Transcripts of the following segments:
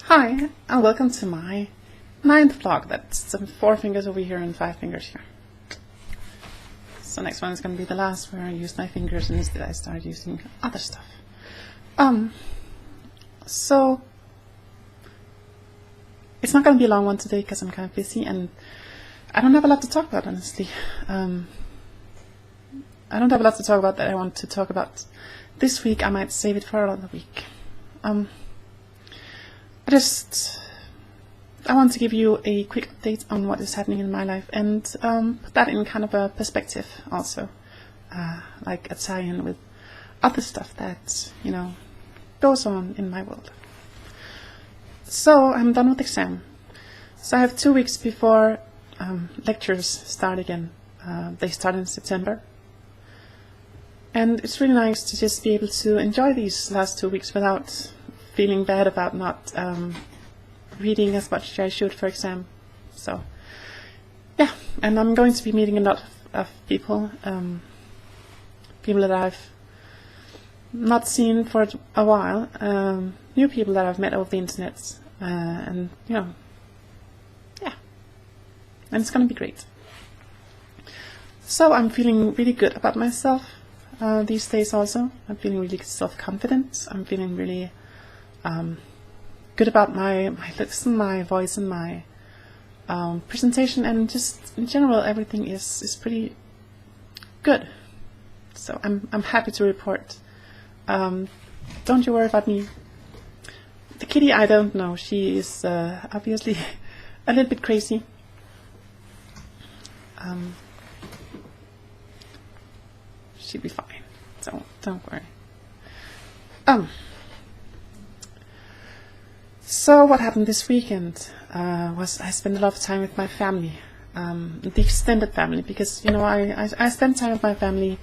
Hi, and welcome to my 9th vlog. That's some 4 fingers over here and 5 fingers here. So next one is going to be the last where I use my fingers and instead I start using other stuff. So it's not going to be a long one today because I'm kind of busy and I don't have a lot to talk about, honestly. I don't have a lot to talk about that I want to talk about this week. I might save it for another week. I want to give you a quick update on what is happening in my life and put that in kind of a perspective also, like a tie-in with other stuff that, goes on in my world. So I'm done with exam. So I have 2 weeks before lectures start again. They start in September. And it's really nice to just be able to enjoy these last 2 weeks without feeling bad about not reading as much as I should for exam. So yeah, and I'm going to be meeting a lot of people, people that I've not seen for a while, new people that I've met over the internet, and yeah, and it's going to be great. So I'm feeling really good about myself these days also. I'm feeling really self-confident. I'm feeling really good about my looks and my voice and my presentation, and just in general everything is pretty good. So I'm happy to report. Don't you worry about me. The kitty, I don't know. She is obviously a little bit crazy. She'll be fine. So don't worry. So what happened this weekend was I spent a lot of time with my family, the extended family, because I spend time with my family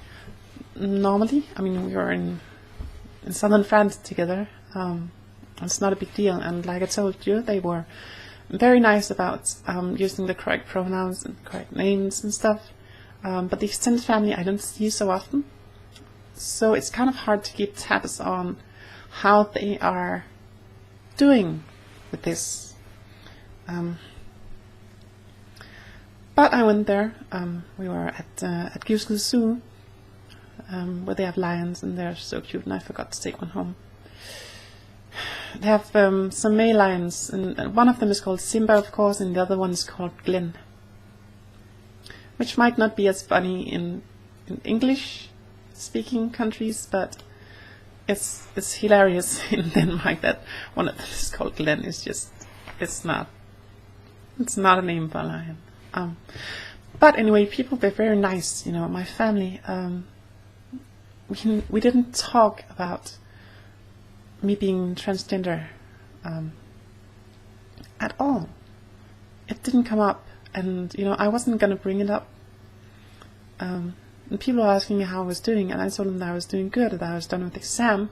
normally. I mean, we were in southern France together. It's not a big deal, and like I told you, they were very nice about using the correct pronouns and correct names and stuff. But the extended family I don't see so often, so it's kind of hard to keep tabs on how they are doing with this. But I went there. We were at Gyuskul Zoo, where they have lions and they're so cute, and I forgot to take one home. They have some male lions, and one of them is called Simba, of course, and the other one is called Glenn, which might not be as funny in English speaking countries, but it's hilarious in Denmark that one of them is called Glenn. It's not a name for a lion. But anyway, people were very nice. My family. We didn't talk about me being transgender at all. It didn't come up, and I wasn't gonna bring it up. And people were asking me how I was doing, and I told them that I was doing good, that I was done with exam,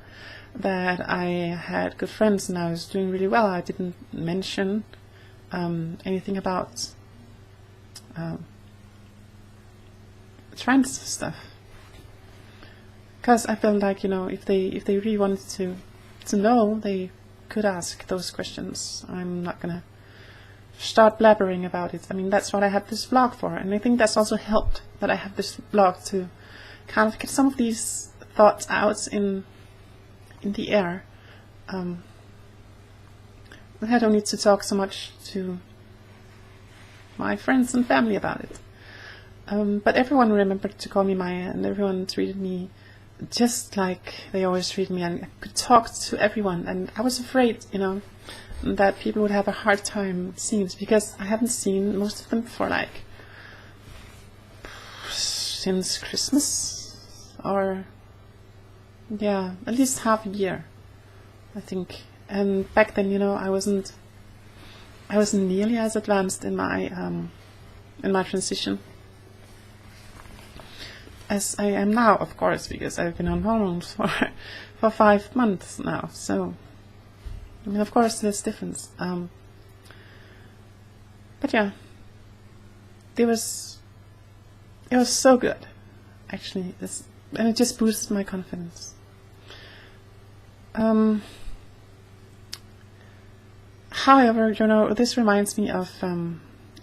that I had good friends, and I was doing really well. I didn't mention anything about trans stuff, because I felt like if they really wanted to know, they could ask those questions. I'm not gonna start blabbering about it. I mean, that's what I have this vlog for, and I think that's also helped that I have this vlog to kind of get some of these thoughts out in the air. I don't need to talk so much to my friends and family about it. But everyone remembered to call me Maya, and everyone treated me just like they always treat me, and I could talk to everyone, and I was afraid, that people would have a hard time, it seems, because I haven't seen most of them for like since Christmas, or yeah, at least half a year, I think. And back then, I wasn't nearly as advanced in my transition as I am now, of course, because I've been on hormones for 5 months now. So I mean, of course, there's difference. But yeah, it was so good, actually, and it just boosted my confidence. However, you know, this reminds me of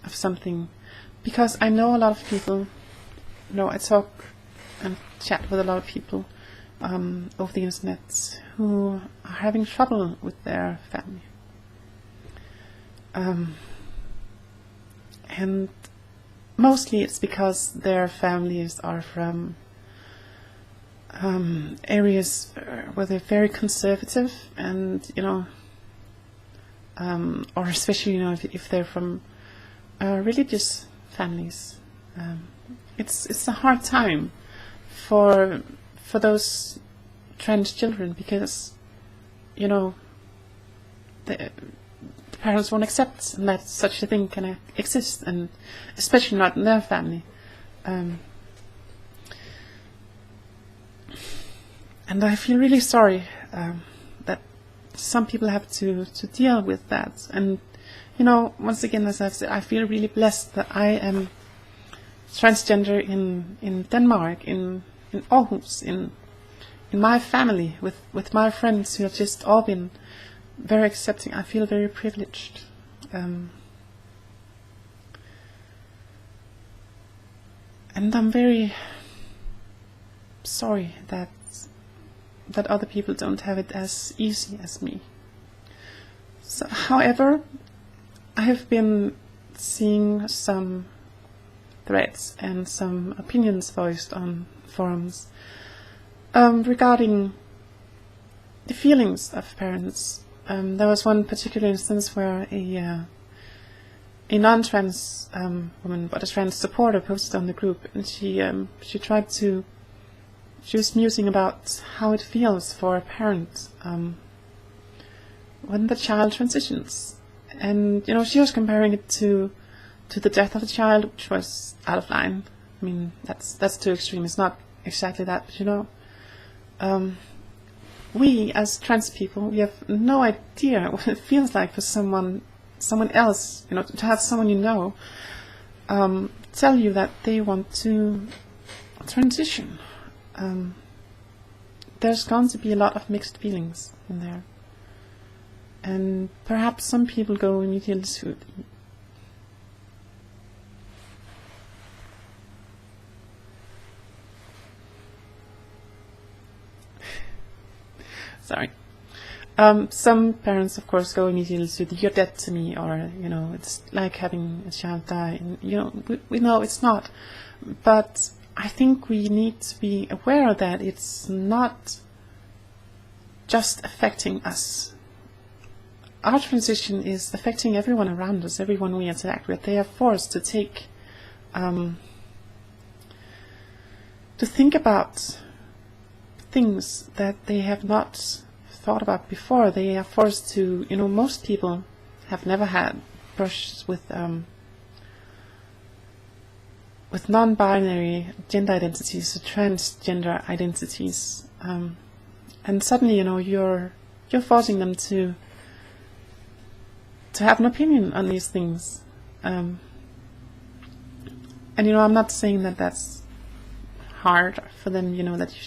something, because I know a lot of people. You know, I talk and chat with a lot of people over the internet who are having trouble with their family, and mostly it's because their families are from areas where they're very conservative, and you know, or especially, you know, if they're from religious families, it's a hard time for those trans children, because you know the parents won't accept that such a thing can exist, and especially not in their family. And I feel really sorry that some people have to deal with that. And you know, once again, as I've said, I feel really blessed that I am transgender in Denmark, in Aarhus, in my family, with my friends who have just all been very accepting. I feel very privileged. And I'm very sorry that other people don't have it as easy as me. So, however, I have been seeing some threads and some opinions voiced on forums regarding the feelings of parents. There was one particular instance where a non-trans woman, but a trans supporter, posted on the group, and she was musing about how it feels for a parent when the child transitions, and you know, she was comparing it to the death of a child, which was out of line. I mean, that's too extreme. It's not exactly that, but you know, we as trans people, we have no idea what it feels like for someone else, you know, to have someone you know tell you that they want to transition. There's going to be a lot of mixed feelings in there, and perhaps some people go immediately to sorry. Some parents, of course, go immediately to the "you're dead to me," or you know, it's like having a child die. And you know, we know it's not, but I think we need to be aware that it's not just affecting us. Our transition is affecting everyone around us, everyone we interact with. They are forced to take, to think about things that they have not thought about before. They are forced to, you know, most people have never had brushes with non-binary gender identities, or transgender identities, and suddenly, you know, you're forcing them to have an opinion on these things, and you know, I'm not saying that that's hard for them, you know, that you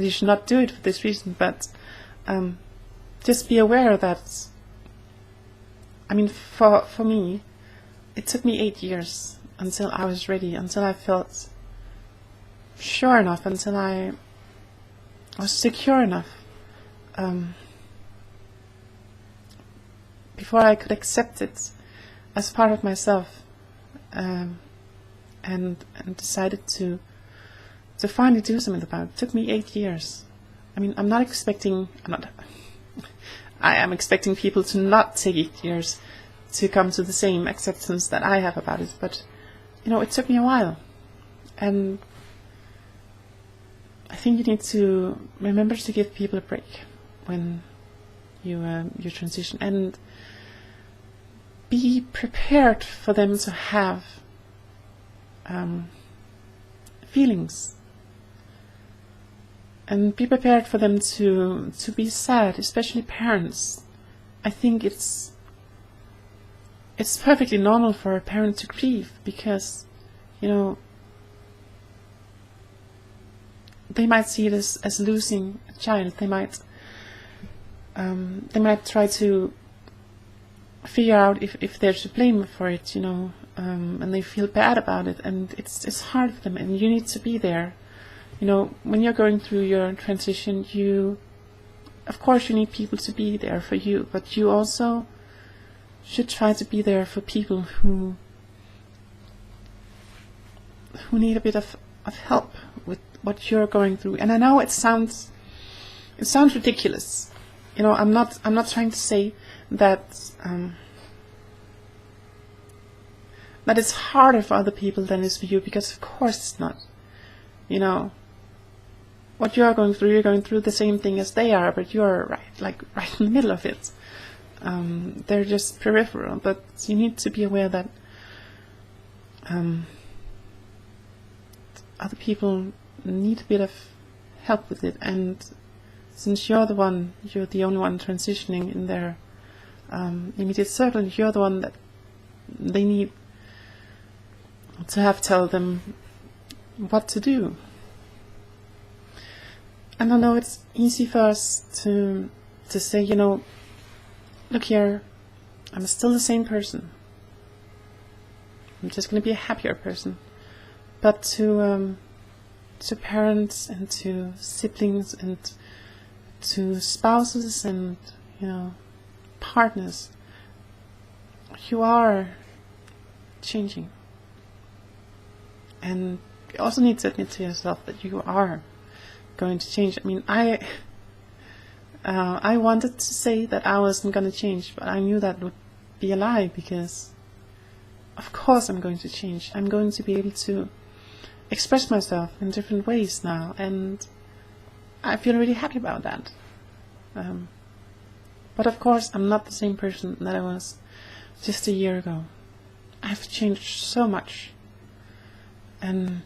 should not do it for this reason, but just be aware that, I mean, for me, it took me 8 years until I was ready, until I felt sure enough, until I was secure enough, before I could accept it as part of myself, and decided to finally do something about it. It took me 8 years. I mean, I am expecting people to not take 8 years to come to the same acceptance that I have about it, but you know, it took me a while, and I think you need to remember to give people a break when you transition, and be prepared for them to have feelings, and be prepared for them to be sad, especially parents. I think it's perfectly normal for a parent to grieve, because, you know, they might see it as losing a child. They might they might try to figure out if they're to blame for it, and they feel bad about it, and it's hard for them, and you need to be there. When you're going through your transition, of course you need people to be there for you, but you also should try to be there for people who need a bit of help with what you're going through. And I know it sounds ridiculous. I'm not trying to say that that it's harder for other people than it is for you, because of course it's not. What you're going through the same thing as they are, but you're right in the middle of it. They're just peripheral, but you need to be aware that other people need a bit of help with it, and since you're the only one transitioning in their immediate circle, you're the one that they need to tell them what to do. And I know it's easy for us to say, look here, I'm still the same person. I'm just going to be a happier person. But to parents and to siblings and to spouses and partners, you are changing, and you also need to admit to yourself that you are going to change. I mean, I wanted to say that I wasn't going to change, but I knew that would be a lie, because of course I'm going to change. I'm going to be able to express myself in different ways now, and I feel really happy about that. But of course I'm not the same person that I was just a year ago. I've changed so much, and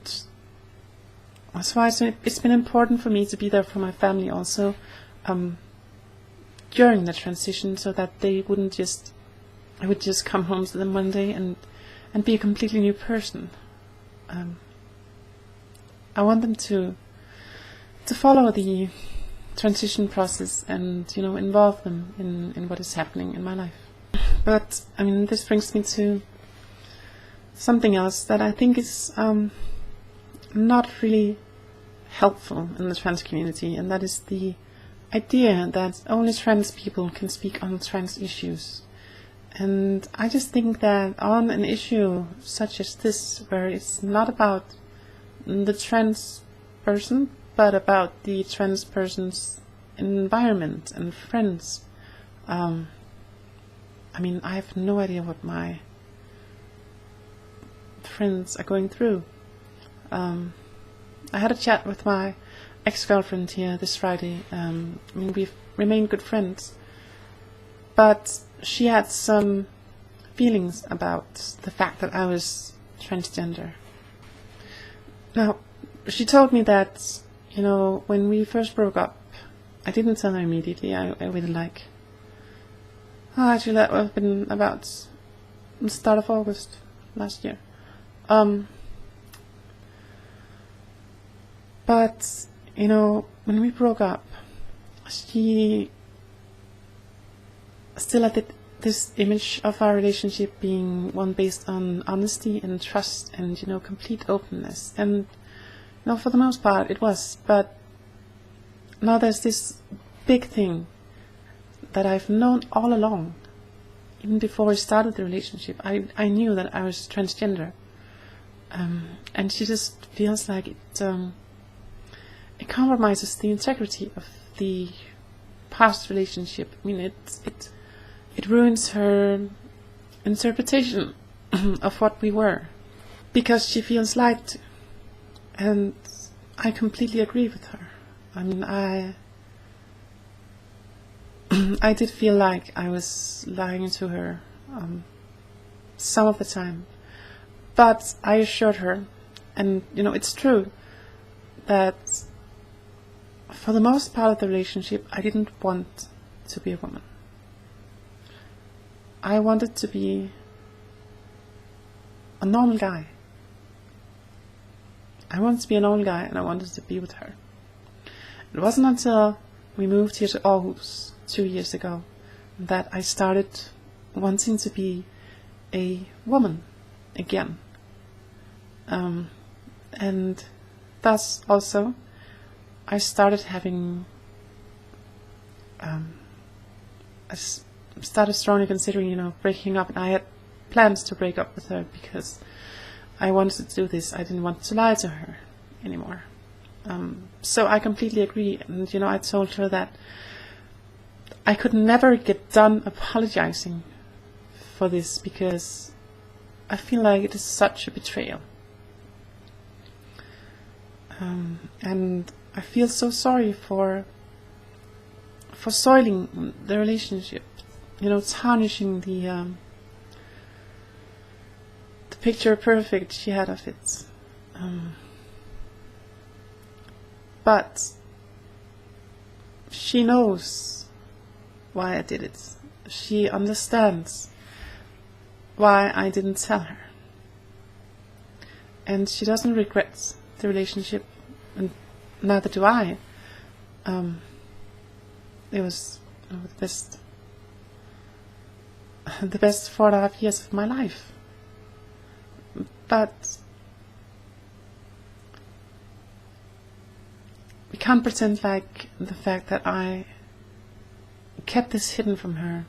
that's why it's been important for me to be there for my family also during the transition, so that I would just come home to them one day and be a completely new person. I want them to follow the transition process and involve them in what is happening in my life. But I mean, this brings me to something else that I think is not really helpful in the trans community, and that is the idea that only trans people can speak on trans issues. And I just think that on an issue such as this, where it's not about the trans person, but about the trans person's environment and friends, I mean, I have no idea what my friends are going through. I had a chat with my ex-girlfriend here this Friday. I mean, we've remained good friends, but she had some feelings about the fact that I was transgender. Now, she told me that, when we first broke up, I didn't tell her immediately. I really actually that would have been about the start of August last year. But, when we broke up, she still had this image of our relationship being one based on honesty and trust and, complete openness. And, for the most part it was. But now there's this big thing that I've known all along. Even before I started the relationship, I knew that I was transgender. And she just feels like it compromises the integrity of the past relationship. I mean, it ruins her interpretation of what we were, because she feels lied to. And I completely agree with her. I mean, I did feel like I was lying to her some of the time. But I assured her, and it's true, that for the most part of the relationship I didn't want to be a woman. I wanted to be a normal guy. I wanted to be a normal guy, and I wanted to be with her. It wasn't until we moved here to Aarhus 2 years ago that I started wanting to be a woman again. And thus also I started having I started strongly considering, breaking up, and I had plans to break up with her because I wanted to do this. I didn't want to lie to her anymore. So I completely agree, and I told her that I could never get done apologizing for this because I feel like it is such a betrayal. And I feel so sorry for soiling the relationship, tarnishing the picture perfect she had of it. But she knows why I did it. She understands why I didn't tell her. And she doesn't regret the relationship, and neither do I. It was the best 4.5 years of my life. But we can't pretend like the fact that I kept this hidden from her,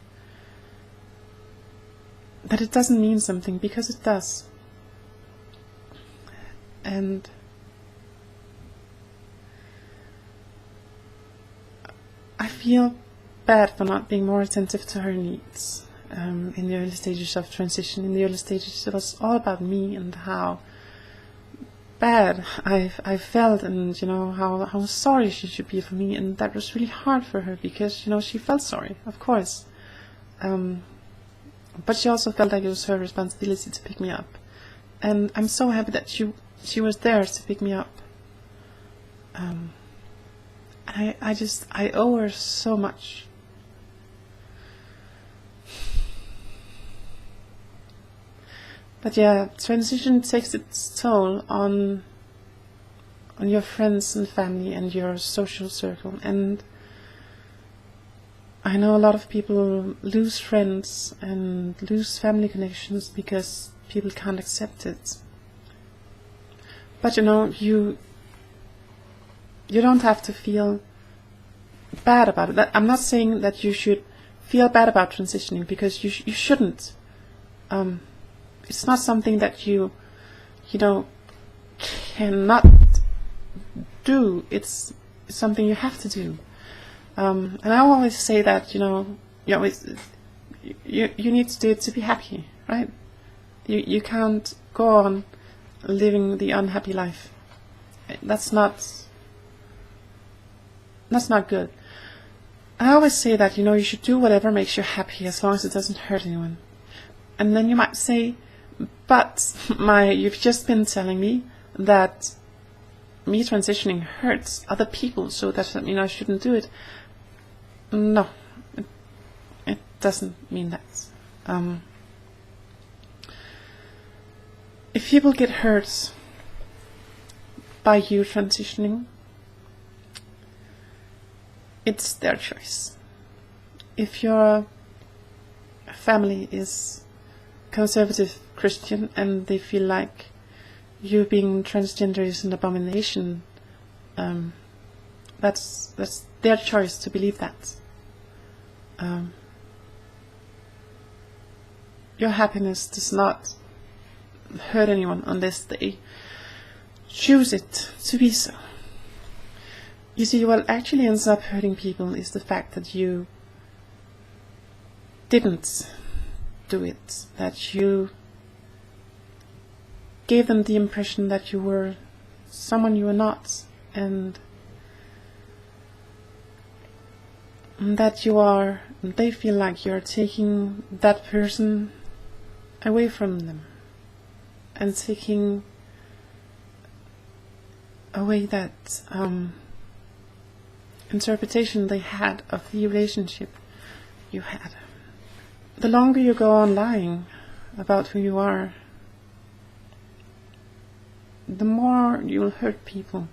that it doesn't mean something, because it does. And I feel bad for not being more attentive to her needs in the early stages of transition. In the early stages it was all about me and how bad I felt, and how sorry she should be for me, and that was really hard for her because she felt sorry, of course, but she also felt like it was her responsibility to pick me up, and I'm so happy that she was there to pick me up. I owe her so much. But yeah, transition takes its toll on your friends and family and your social circle. And I know a lot of people lose friends and lose family connections because people can't accept it. But you don't have to feel bad about it. I'm not saying that you should feel bad about transitioning, because you shouldn't. It's not something that you cannot do. It's something you have to do. And I always say that you need to do it to be happy, right? You can't go on living the unhappy life. That's not good. I always say that you should do whatever makes you happy as long as it doesn't hurt anyone. And then you might say, but you've just been telling me that me transitioning hurts other people, so that doesn't mean I shouldn't do it. No, it doesn't mean that. If people get hurt by you transitioning, it's their choice. If your family is conservative Christian and they feel like you being transgender is an abomination, that's their choice to believe that. Your happiness does not hurt anyone unless they choose it to be so. You see, what actually ends up hurting people is the fact that you didn't do it, that you gave them the impression that you were someone you were not, and that you are, they feel like you're taking that person away from them and taking away that interpretation they had of the relationship you had. The longer you go on lying about who you are, the more you'll hurt people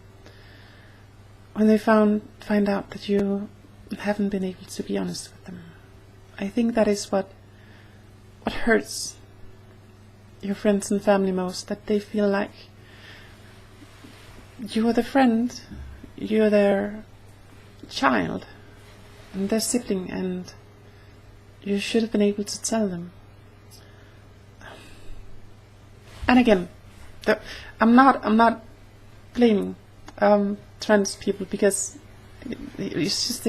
when they find out that you haven't been able to be honest with them. I think that is what hurts your friends and family most, that they feel like you are the friend, you're their child and their sibling, and you should have been able to tell them. And again, I'm not blaming trans people, because it's just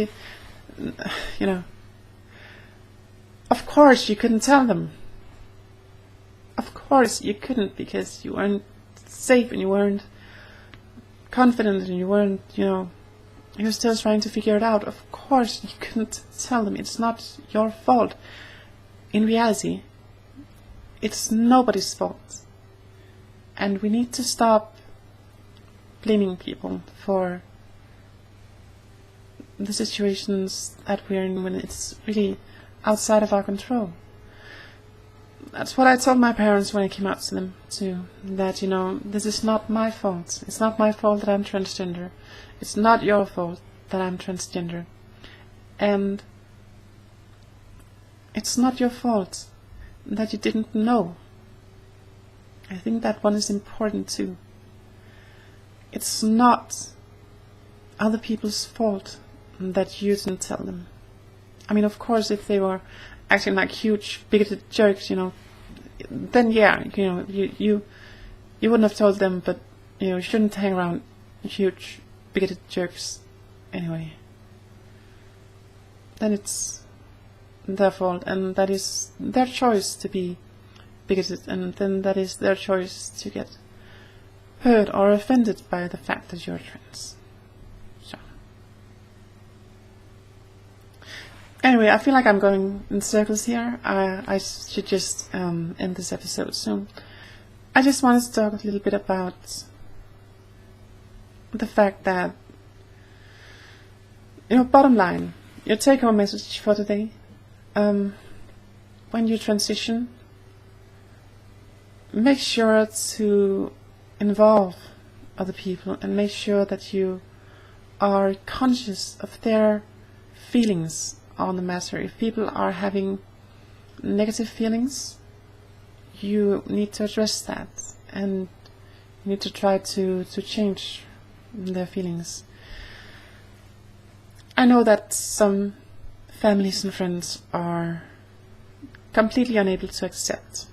of course you couldn't tell them. Of course you couldn't, because you weren't safe and you weren't confident and you weren't, you're still trying to figure it out. Of course you couldn't tell them. It's not your fault. In reality, it's nobody's fault. And we need to stop blaming people for the situations that we're in when it's really outside of our control. That's what I told my parents when I came out to them too, that this is not my fault. It's not my fault that I'm transgender. It's not your fault that I'm transgender. And it's not your fault that you didn't know. I think that one is important too. It's not other people's fault that you didn't tell them. I mean, of course, if they were acting like huge bigoted jerks, then yeah, you wouldn't have told them, but you shouldn't hang around huge bigoted jerks anyway. Then it's their fault, and that is their choice to be bigoted, and then that is their choice to get hurt or offended by the fact that you're trans. So anyway, I feel like I'm going in circles here. I should just end this episode soon. I just wanted to talk a little bit about the fact that, bottom line, your take-home message for today, when you transition, make sure to involve other people and make sure that you are conscious of their feelings on the matter. If people are having negative feelings, you need to address that, and you need to try to change their feelings. I know that some families and friends are completely unable to accept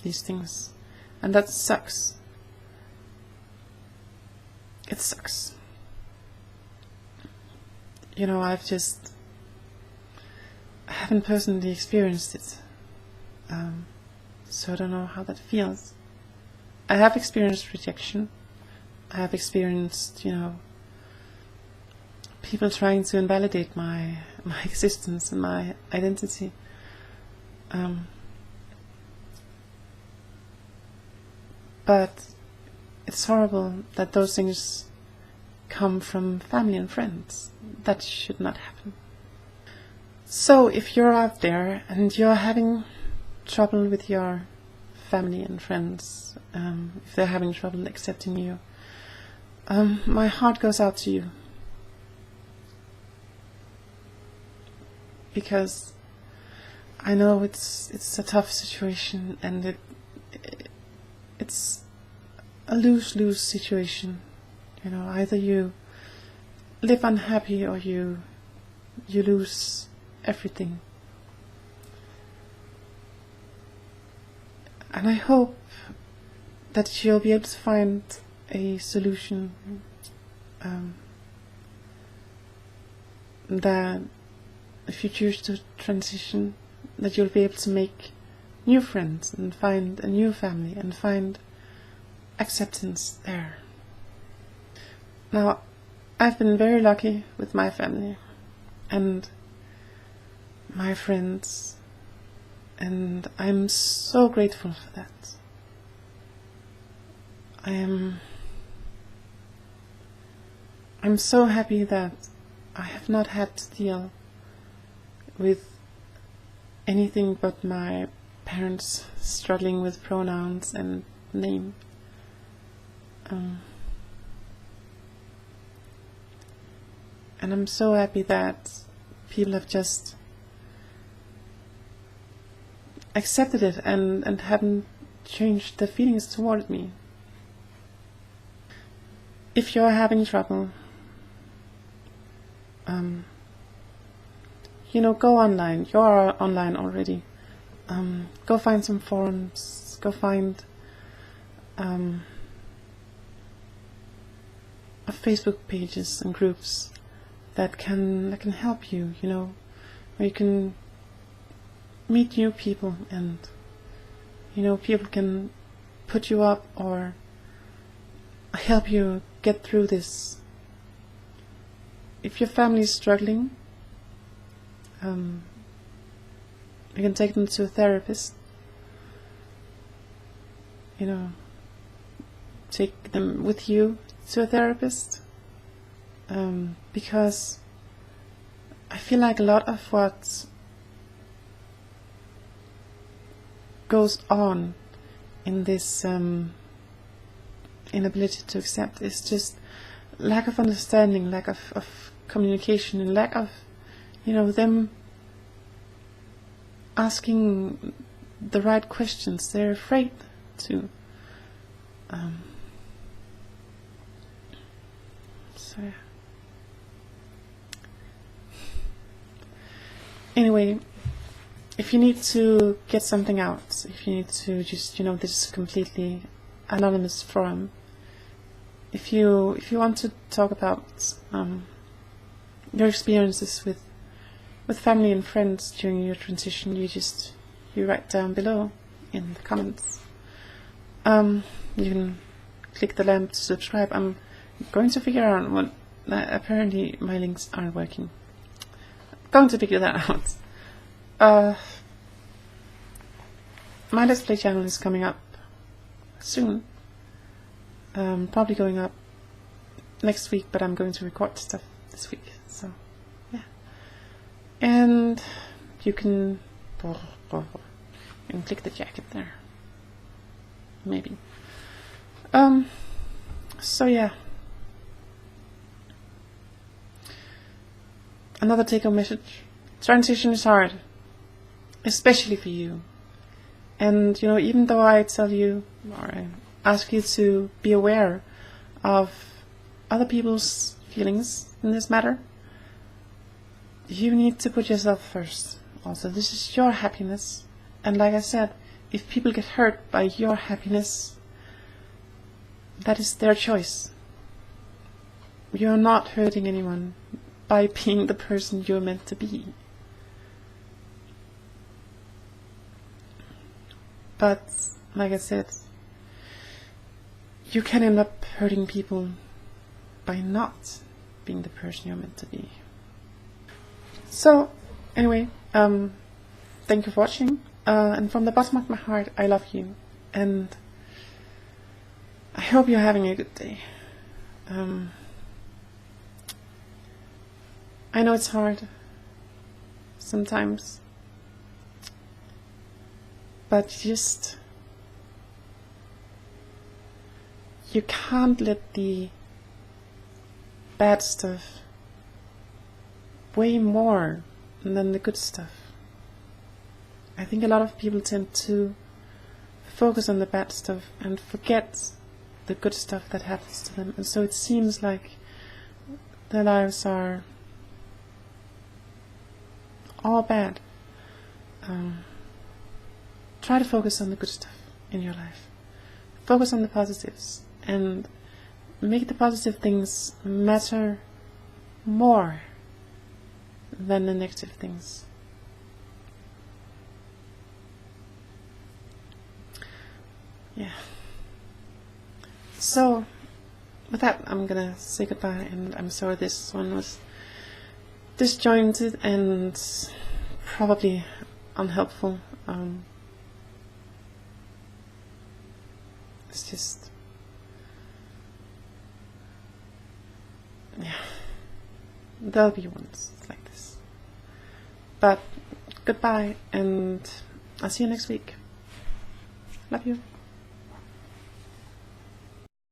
these things, and that sucks. It sucks. I haven't personally experienced it, so I don't know how that feels. I have experienced rejection. I have experienced, people trying to invalidate my existence and my identity. But it's horrible that those things come from family and friends. That should not happen. So if you're out there and you're having trouble with your family and friends, if they're having trouble accepting you, my heart goes out to you. Because I know it's a tough situation, and it's a lose-lose situation. Either you live unhappy or you lose everything. And I hope that you'll be able to find a solution, that if you choose to transition, that you'll be able to make new friends and find a new family and find acceptance there. Now, I've been very lucky with my family and my friends, and I'm so grateful for that. I'm so happy that I have not had to deal with anything but my parents struggling with pronouns and name. And I'm so happy that people have just accepted it and haven't changed their feelings toward me. If you're having trouble, go online. You're online already. Go find some forums. Go find Facebook pages and groups that can help you. Where you can meet new people, and people can put you up or help you get through this. If your family is struggling, you can take them to a therapist. Take them with you to a therapist, because I feel like a lot of what goes on in this inability to accept is just lack of understanding, lack of communication, and lack of them asking the right questions. They're afraid to. So yeah. Anyway, if you need to get something out, if you need to just, this is a completely anonymous forum. If you want to talk about your experiences with family and friends during your transition, you write down below in the comments. You can click the lamp to subscribe. I'm going to figure out what. Apparently my links aren't working. Going to figure that out. My Let's Play channel is coming up soon. Probably going up next week, but I'm going to record stuff this week. So yeah, and you can click the jacket there. Maybe. So yeah. Another take-home message. Transition is hard, especially for you. And even though I tell you, or I ask you to be aware of other people's feelings in this matter, you need to put yourself first. Also, this is your happiness. And like I said, if people get hurt by your happiness, that is their choice. You're not hurting anyone by being the person you're meant to be. But, like I said, you can end up hurting people by not being the person you're meant to be. So, anyway, thank you for watching. And from the bottom of my heart, I love you. And I hope you're having a good day. I know it's hard sometimes, but you can't let the bad stuff weigh more than the good stuff. I think a lot of people tend to focus on the bad stuff and forget the good stuff that happens to them, and so it seems like their lives are all bad. Try to focus on the good stuff in your life. Focus on the positives and make the positive things matter more than the negative things. Yeah. So, with that, I'm gonna say goodbye, and I'm sorry this one was disjointed and probably unhelpful. It's just, yeah, there'll be ones like this. But goodbye, and I'll see you next week. Love you.